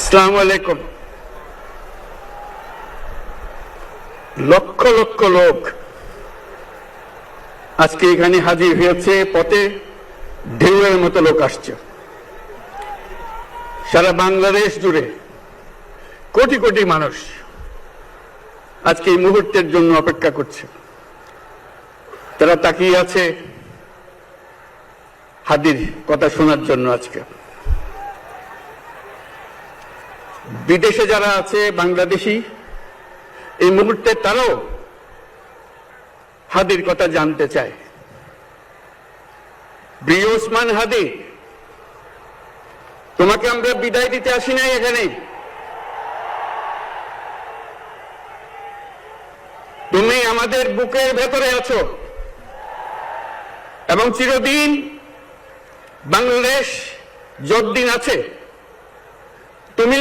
আসসালামু আলাইকুম। লক্ষ লক্ষ লোক আজকে এখানে হাজির হয়েছে, পথে ঢেউয়ের মতো লোক আসছে। সারা বাংলাদেশ জুড়ে কোটি কোটি মানুষ আজকে এই মুহূর্তের জন্য অপেক্ষা করছে। তারা তাকিয়ে আছে হাদির কথা শোনার জন্য। আজকে বিদেশে যারা আছে বাংলাদেশি, এই মুহূর্তে তারাও হাদির কথা জানতে চায়। প্রিয় ওসমান হাদি, তোমাকে আমরা বিদায় দিতে আসি নাই এখানে। তুমি আমাদের বুকের ভেতরে আছো এবং চিরদিন বাংলাদেশ যতদিন আছে তুমি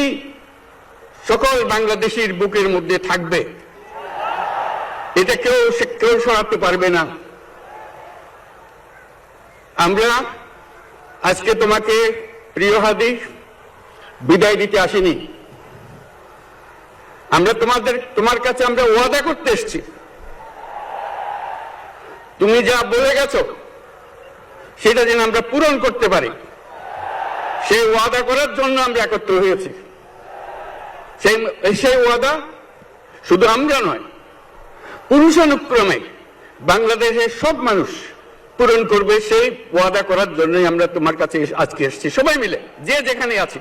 সকল বাংলাদেশির বুকের মধ্যে থাকবে। এটা কেউ সরাতে পারবে না। আমরা আজকে তোমাকে প্রিয় হাদি বিদায় দিতে আসিনি। আমরা তোমার কাছে আমরা ওয়াদা করতে এসেছি। তুমি যা বলে গেছো সেটা যেন আমরা পূরণ করতে পারি, সেই ওয়াদা করার জন্য আমরা একত্র হয়েছি। সেই ওয়াদা শুধু আমরা নয়, পুরুষানুক্রমে বাংলাদেশের সব মানুষ পূরণ করবে। সেই ওয়াদা করার জন্যই আমরা তোমার কাছে আজকে এসেছি, সবাই মিলে যে যেখানে আছি।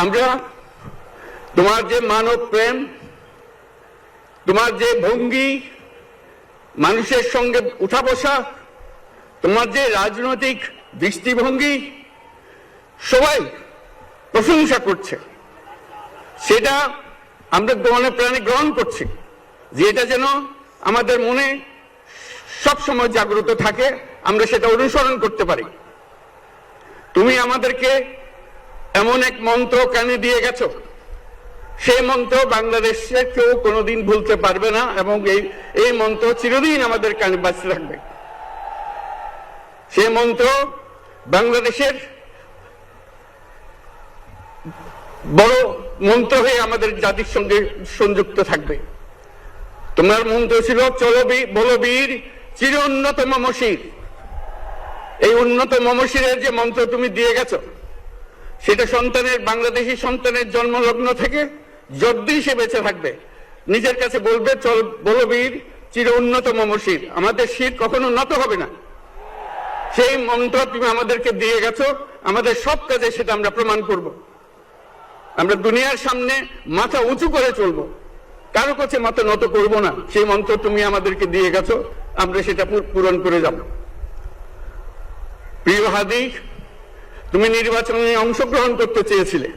আমরা তোমার যে মানব প্রেম, তোমার যে ভঙ্গি, মানুষের সঙ্গে উঠা বসা, তোমার যে রাজনৈতিক দৃষ্টিভঙ্গি, সবাই প্রশংসা করছে। সেটা আমরা মনে প্রাণে গ্রহণ করছি, যে এটা যেন আমাদের মনে সব সময় জাগ্রত থাকে, আমরা সেটা অনুসরণ করতে পারি। তুমি আমাদেরকে এমন এক মন্ত্র কানে দিয়ে গেছো, সেই মন্ত্র বাংলাদেশের কেউ কোনোদিন ভুলতে পারবে না এবং এই মন্ত্র চিরদিন আমাদের কানে বাঁচতে থাকবে। সেই মন্ত্র বাংলাদেশের বড় মন্ত্র হয়ে আমাদের জাতির সঙ্গে সংযুক্ত থাকবে। তোমার মন্ত্র ছিল চলো বলো বীর চির উন্নত মমশির। এই উন্নত মমশিরের যে মন্ত্র তুমি দিয়ে গেছো, সেটা বাংলাদেশি সন্তানের জন্মলগ্ন থেকে যতদিন সে বেঁচে থাকবে নিজের কাছে বলবে চল বলো বীর চির উন্নত মমশির। আমাদের শির কখনো নত হবে না। সেই মন্ত্র তুমি আমাদেরকে দিয়ে গেছো, আমাদের সব কাজে সেটা আমরা প্রমাণ করব। আমরা দুনিয়ার সামনে মাথা উঁচু করে চলবো, কারো কাছে মাথা নত করব না। সেই মন্ত্র তুমি আমাদেরকে দিয়ে গেছো, আমরা সেটা পূরণ করে যাব। প্রিয় হাদি, তুমি নির্বাচনে অংশগ্রহণ করতে চেয়েছিলে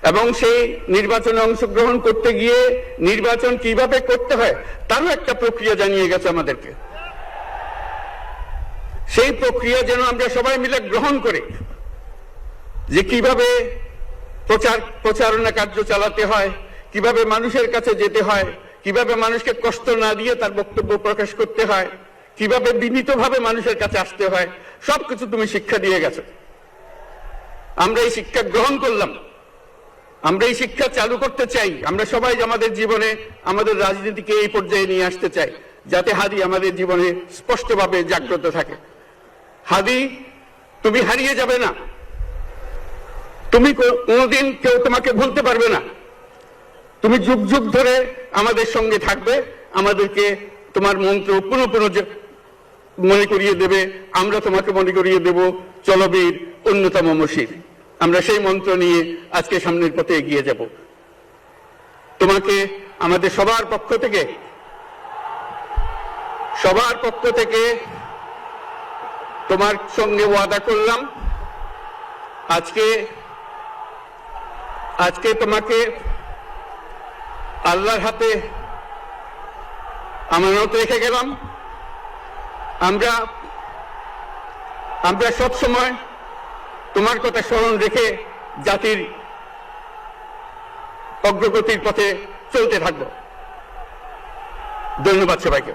এবং সেই নির্বাচনে অংশগ্রহণ করতে গিয়ে নির্বাচন কিভাবে করতে হয় তারও একটা প্রক্রিয়া জানিয়ে গেছে আমাদেরকে। সেই প্রক্রিয়া যেন আমরা সবাই মিলে গ্রহণ করে, যে কিভাবে প্রচারণা কার্য চালাতে হয়, কিভাবে মানুষের কাছে যেতে হয়, কিভাবে মানুষকে কষ্ট না দিয়ে তার বক্তব্য প্রকাশ করতে হয়, কিভাবে বিনীতভাবে মানুষের কাছে আসতে হয়, সবকিছু তুমি শিক্ষা দিয়ে গেছো। আমরা এই শিক্ষা গ্রহণ করলাম, আমরা এই শিক্ষা চালু করতে চাই। আমরা সবাই আমাদের জীবনে আমাদের রাজনীতিকে এই পর্যায়ে নিয়ে আসতে চাই, যাতে হাদি আমাদের জীবনে স্পষ্টভাবে জাগ্রত থাকে। হাদি, তুমি হারিয়ে যাবে না। তুমি কোনোদিন কেউ তোমাকে ভুলতে পারবে না। তুমি যুগ যুগ ধরে আমাদের সঙ্গে থাকবে, আমাদেরকে তোমার মন্ত্র পুনঃ পুনঃ মনে করিয়ে দেবে। আমরা তোমাকে মনে করিয়ে দেব চলো বীর উন্নত মমশির। আমরা সেই মন্ত্র নিয়ে আজকে সামনের পথে এগিয়ে যাব। তোমাকে আমাদের সবার পক্ষ থেকে তোমার সঙ্গে ওয়াদা করলাম, আজকে তোমাকে আল্লাহর হাতে আমানত রেখে গেলাম। আমরা সব সময় তোমার কথা স্মরণ রেখে জাতির অগ্রগতির পথে চলতে থাকব। ধন্যবাদ সবাইকে।